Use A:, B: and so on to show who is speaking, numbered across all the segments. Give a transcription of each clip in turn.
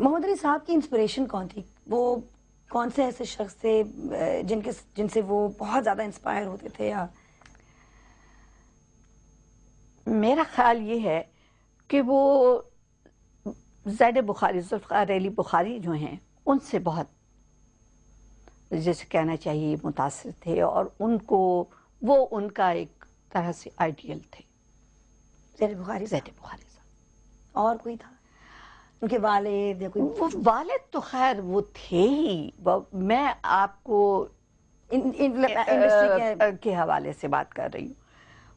A: محمد علی صاحب کی انسپریشن کون تھی؟ وہ کون سے ایسے شخص تھے جن سے وہ بہت زیادہ انسپائر ہوتے تھے؟ یا
B: میرا خیال یہ ہے کہ وہ زید بخاری، ذوالفقار علی بخاری جو ہیں ان سے بہت جیسے کہنا چاہیے متاثر تھے، اور ان کو وہ ان کا ایک طرح سے آئیڈیل تھے
A: زید بخاری
B: صاحب۔
A: اور کوئی تھا ان کے والد یا کوئی؟
B: وہ والد تو خیر وہ تھے ہی، میں آپ کو
A: انڈسٹری
B: کے حوالے سے بات کر رہی ہوں۔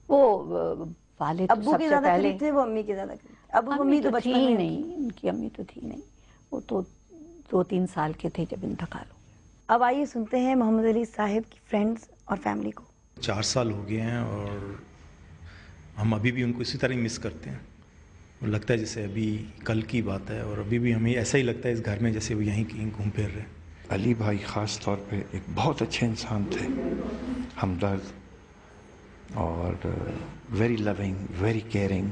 B: وہ والد
A: ابو کے زیادہ قریب تھے، وہ امی کے زیادہ قریب تھے؟ ابو امی تو بچپن میں
B: نہیں، ان کی امی تو تھی نہیں، وہ تو 2-3 سال کے تھے جب انتقال ہو گیا۔
A: اب آئیے سنتے ہیں محمد علی صاحب کی فرینڈز اور فیملی کو۔
C: 4 سال ہو گئے ہیں اور ہم ابھی بھی ان کو اسی طرح مس کرتے ہیں، اور لگتا ہے جیسے ابھی کل کی بات ہے، اور ابھی بھی ہمیں ایسا ہی لگتا ہے اس گھر میں جیسے وہ یہیں کہیں گھوم پھر رہے ہیں۔
D: علی بھائی خاص طور پہ ایک بہت اچھے انسان تھے، ہمدرد اور very loving, very caring,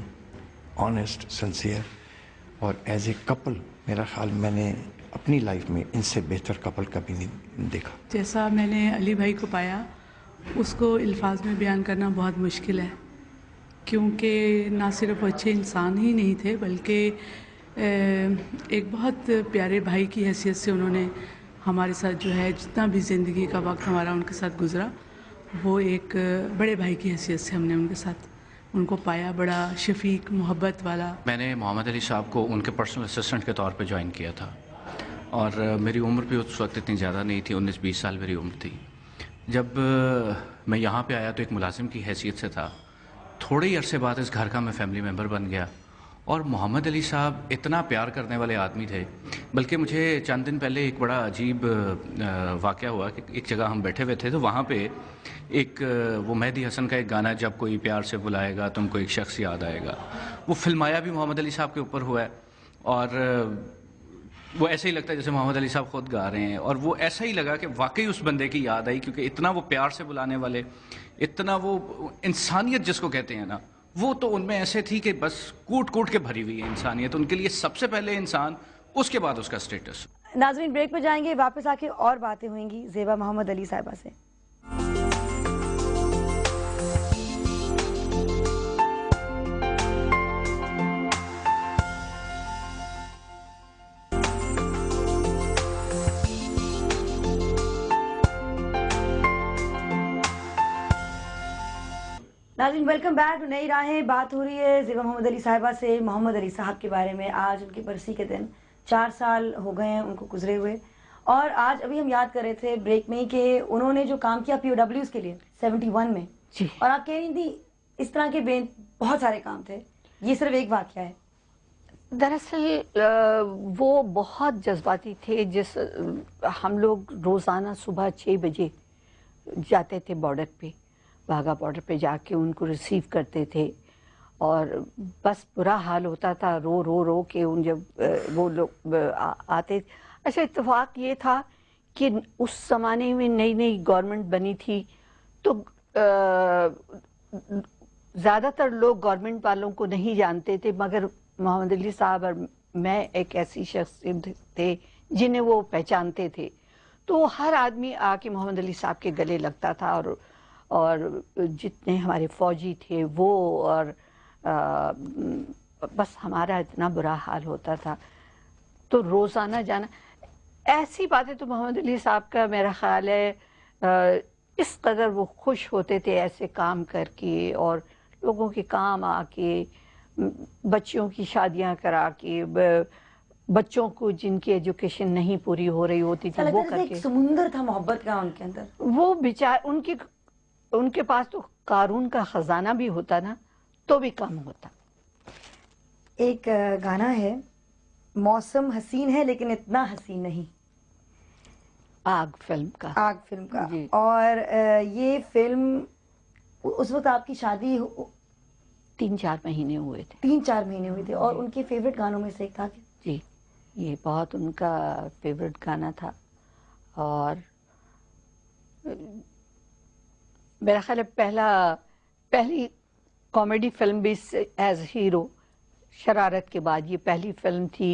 D: honest, sincere, اور ایز اے کپل میرا خیال میں نے اپنی لائف میں ان سے بہتر کپل کبھی نہیں دیکھا۔
E: جیسا میں نے علی بھائی کو پایا اس کو الفاظ میں بیان کرنا بہت مشکل ہے، کیونکہ نہ صرف اچھے انسان ہی نہیں تھے بلکہ ایک بہت پیارے بھائی کی حیثیت سے انہوں نے ہمارے ساتھ جو ہے جتنا بھی زندگی کا وقت ہمارا ان کے ساتھ گزرا، وہ ایک بڑے بھائی کی حیثیت سے ہم نے ان کے ساتھ ان کو پایا، بڑا شفیق، محبت والا۔
F: میں نے محمد علی صاحب کو ان کے پرسنل اسسٹنٹ کے طور پہ جوائن کیا تھا، اور میری عمر بھی اس وقت اتنی زیادہ نہیں تھی، 19-20 سال میری عمر تھی۔ جب میں یہاں پہ آیا تو ایک ملازم کی حیثیت سے تھا، تھوڑے ہی عرصے بعد اس گھر کا میں فیملی ممبر بن گیا، اور محمد علی صاحب اتنا پیار کرنے والے آدمی تھے۔ بلکہ مجھے چند دن پہلے ایک بڑا عجیب واقعہ ہوا کہ ایک جگہ ہم بیٹھے ہوئے تھے تو وہاں پہ ایک وہ مہدی حسن کا ایک گانا، جب کوئی پیار سے بلائے گا تم کو ایک شخص یاد آئے گا، وہ فلمایا بھی محمد علی صاحب کے اوپر ہوا ہے، اور وہ ایسے ہی لگتا ہے جیسے محمد علی صاحب خود گا رہے ہیں، اور وہ ایسا ہی لگا کہ واقعی اس بندے کی یاد آئی، کیونکہ اتنا وہ پیار سے بلانے والے، اتنا وہ انسانیت جس کو کہتے ہیں نا، وہ تو ان میں ایسے تھی کہ بس کوٹ کوٹ کے بھری ہوئی ہے انسانیت، ان کے لیے سب سے پہلے انسان، اس کے بعد اس کا اسٹیٹس۔
A: ناظرین بریک پہ جائیں گے، واپس آ کے اور باتیں ہوئیں گی زیبا محمد علی صاحبہ سے۔ ناظرین ویلکم بیک ٹو نئی راہیں۔ بات ہو رہی ہے زیبا محمد علی صاحبہ سے محمد علی صاحب کے بارے میں۔ آج ان کی برسی کے دن 4 سال ہو گئے ہیں ان کو گزرے ہوئے، اور آج ابھی ہم یاد کر رہے تھے بریک میں کہ انہوں نے جو کام کیا POWs کے لیے 71 میں، اور آپ کہہ رہی تھی اس طرح کے بہت سارے کام تھے، یہ صرف ایک واقعہ ہے؟
B: دراصل وہ بہت جذباتی تھے، ہم لوگ روزانہ صبح 6 بجے جاتے تھے بارڈر پہ، واگا بارڈر پہ جا کے ان کو ریسیو کرتے تھے، اور بس برا حال ہوتا تھا، رو رو رو کے ان جب وہ لوگ آتے۔ اچھا اتفاق یہ تھا کہ اس زمانے میں نئی نئی گورنمنٹ بنی تھی، تو زیادہ تر لوگ گورنمنٹ والوں کو نہیں جانتے تھے، مگر محمد علی صاحب اور میں ایک ایسی شخصیت تھے جنہیں وہ پہچانتے تھے، تو ہر آدمی آ کے محمد علی صاحب کے گلے لگتا تھا، اور جتنے ہمارے فوجی تھے وہ، اور بس ہمارا اتنا برا حال ہوتا تھا، تو روزانہ جانا۔ ایسی باتیں تو محمد علی صاحب کا میرا خیال ہے اس قدر وہ خوش ہوتے تھے ایسے کام کر کے، اور لوگوں کے کام آ کے، بچیوں کی شادیاں کرا کے، بچوں کو جن کی ایجوکیشن نہیں پوری ہو رہی ہوتی تھی وہ کر کے۔
A: ایک سمندر تھا محبت کا ان کے اندر۔
B: وہ ان کے پاس تو قارون کا خزانہ بھی ہوتا نا تو بھی کم ہوتا۔
A: ایک گانا ہے، موسم حسین ہے لیکن اتنا حسین نہیں،
B: آگ فلم کا۔
A: آگ فلم کا،
B: جی۔
A: اور یہ فلم اس وقت آپ کی شادی
B: 3-4 مہینے ہوئے تھے۔
A: 3-4 مہینے ہوئے تھے، اور ان کے فیوریٹ گانوں میں سے ایک تھا۔
B: جی، یہ بہت ان کا فیوریٹ گانا تھا، اور میرا خیال ہے پہلی کامیڈی فلم بھی ایز ہیرو، شرارت کے بعد یہ پہلی فلم تھی